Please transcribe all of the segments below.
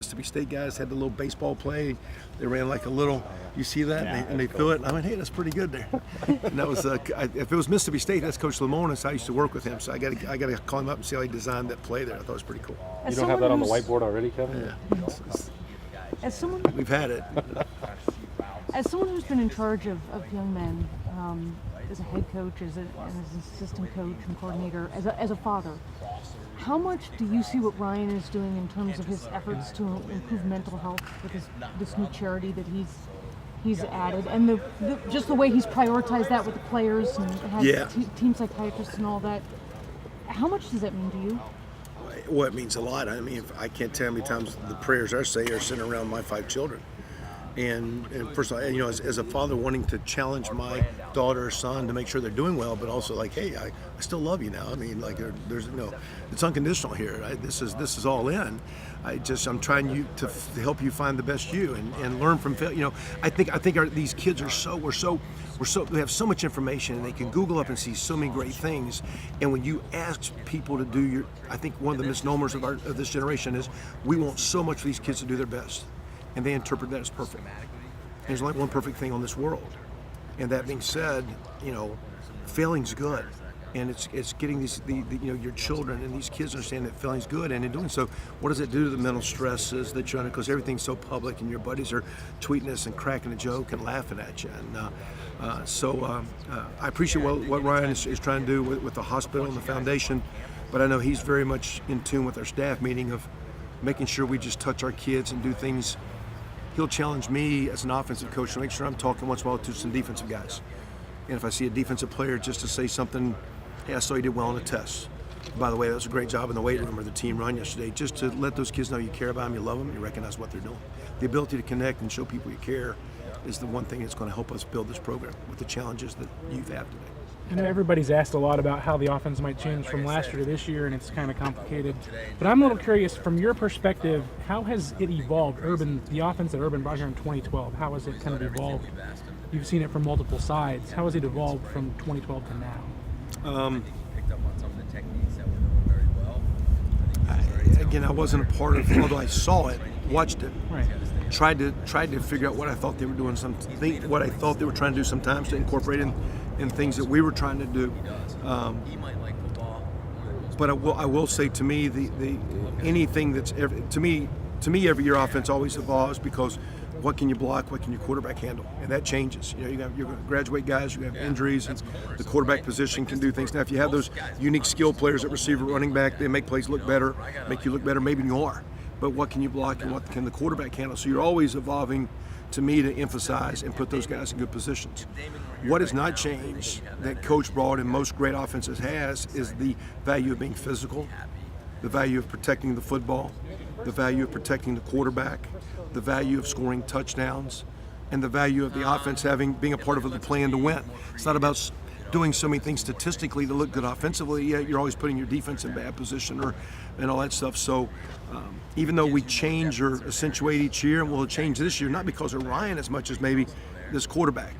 Mississippi State guys had the little baseball play. They ran like a little, you see that? Yeah, and they threw it. I went, hey, that's pretty good there. And that was, if it was Mississippi State, that's Coach Lamonis. I used to work with him, so I got to call him up and see how he designed that play there. I thought it was pretty cool. You don't have that on the whiteboard already, Kevin? Yeah. As someone, We've had it. as someone who's been in charge of young men, as a head coach, as an assistant coach and coordinator, as a father, how much do you see what Ryan is doing in terms of his efforts to improve mental health with this new charity that he's added, and just the way he's prioritized that with the players and has team psychiatrists and all that? How much does that mean to you? Well, it means a lot. I mean, I can't tell how many times the prayers I say are sitting around my 5 children. And first of all, you know, as a father wanting to challenge my daughter or son to make sure they're doing well, but also like, hey, I still love you now. I mean, like there's no, it's unconditional here. This is all in. I'm trying to help you find the best you and learn from failure. You know, I think these kids are they have so much information and they can Google up and see so many great things. And when you ask people to do I think one of the misnomers of this generation is we want so much for these kids to do their best. And they interpret that as perfect. And there's only one perfect thing on this world. And that being said, you know, failing's good. And it's getting your children and these kids understand that failing's good. And in doing so, what does it do to the mental stresses that you're under? Because everything's so public and your buddies are tweeting us and cracking a joke and laughing at you. And so I appreciate what Ryan is trying to do with the hospital and the foundation. But I know he's very much in tune with our staff meeting of making sure we just touch our kids and do things. He'll challenge me as an offensive coach to make sure I'm talking once in a while to some defensive guys. And if I see a defensive player, just to say something, hey, I saw you did well on the test. By the way, that was a great job in the weight room or the team run yesterday, just to let those kids know you care about them, you love them, you recognize what they're doing. The ability to connect and show people you care is the one thing that's going to help us build this program with the challenges that you've had today. I know everybody's asked a lot about how the offense might change from last year to this year, and it's kind of complicated. But I'm a little curious, from your perspective, how has it evolved? The offense that Urban brought here in 2012, how has it kind of evolved? You've seen it from multiple sides. How has it evolved from 2012 to now? Again, I wasn't a part of, although I saw it, watched it, right. Tried to figure out what I thought they were doing. What I thought they were trying to do sometimes to incorporate in things that we were trying to do. But I will say, to me, anything that's to me every year offense always evolves, because what can you block, what can your quarterback handle, and that changes. You know, you're going to graduate guys, you have injuries, and the quarterback position can do things. Now, if you have those unique skill players at receiver, running back, they make plays look better, make you look better. Maybe you are, but what can you block and what can the quarterback handle? So you're always evolving, to me, to emphasize and put those guys in good positions. What has not changed that Coach brought and most great offenses has is the value of being physical, the value of protecting the football, the value of protecting the quarterback, the value of scoring touchdowns, and the value of the offense being a part of the plan to win. It's not about doing so many things statistically to look good offensively. Yeah, you're always putting your defense in bad position and all that stuff. So even though we change or accentuate each year, and we'll change this year, not because of Ryan as much as maybe this quarterback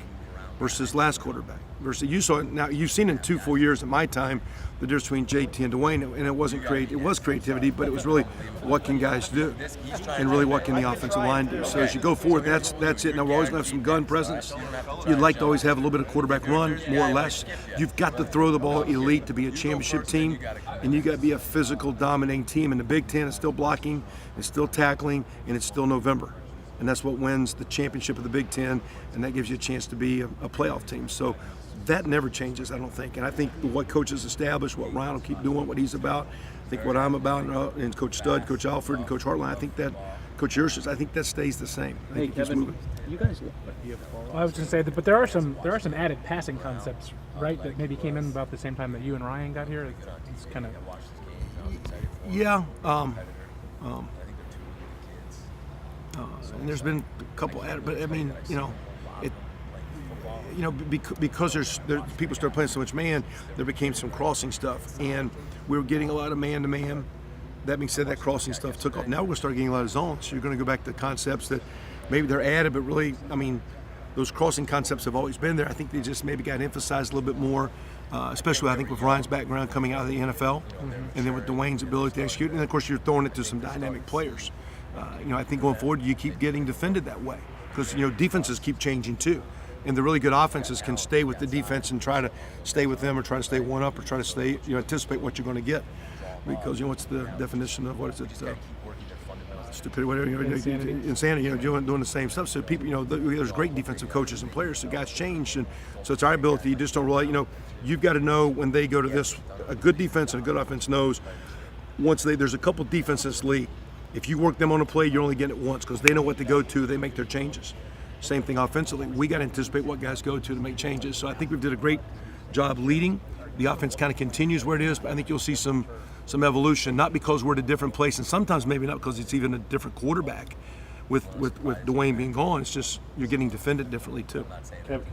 versus last quarterback. Versus you saw it now. You've seen in 2 full years of my time the difference between JT and Dwayne, and it wasn't it was creativity, but it was really what can guys do, and really what can the offensive line do. So as you go forward, that's it. Now we're always going to have some gun presence. You'd like to always have a little bit of quarterback run, more or less. You've got to throw the ball elite to be a championship team, and you got to be a physical, dominating team. And the Big Ten is still blocking, it's still tackling, and it's still November. And that's what wins the championship of the Big Ten, and that gives you a chance to be a playoff team. So that never changes, I don't think. And I think what Coach has established, what Ryan will keep doing, what he's about, I think what I'm about, and Coach Stud, Coach Alford, and Coach Hartline, I think that Coach Yershis, I think that stays the same. I think Kevin, moving. You guys look like you have follow-ups. Well, I was going to say that, but there are some added passing concepts, right, that maybe came in about the same time that you and Ryan got here. It's kind of. Yeah. And there's been a couple added, but I mean, because people started playing so much man, there became some crossing stuff, and we were getting a lot of man-to-man. That being said, that crossing stuff took off. Now we're going to start getting a lot of zones. So you're going to go back to concepts that maybe they're added, but really, I mean, those crossing concepts have always been there. I think they just maybe got emphasized a little bit more, especially I think with Ryan's background coming out of the NFL, and then with Dwayne's ability to execute. And of course, you're throwing it to some dynamic players. I think going forward you keep getting defended that way because defenses keep changing too, and the really good offenses can stay with the defense and try to stay with them or try to stay one up or try to stay anticipate what you're going to get, because what's the definition of what is it? Stupidity, whatever, insanity, doing the same stuff. So people, there's great defensive coaches and players. So guys change, and so it's our ability. You just don't really, you've got to know when they go to this. A good defense and a good offense knows once there's a couple defenses in this league. If you work them on a play, you're only getting it once because they know what to go to. They make their changes. Same thing offensively. We got to anticipate what guys go to make changes. So I think we've did a great job leading. The offense kind of continues where it is, but I think you'll see some evolution, not because we're at a different place, and sometimes maybe not because it's even a different quarterback with Dwayne being gone. It's just you're getting defended differently too. Kev,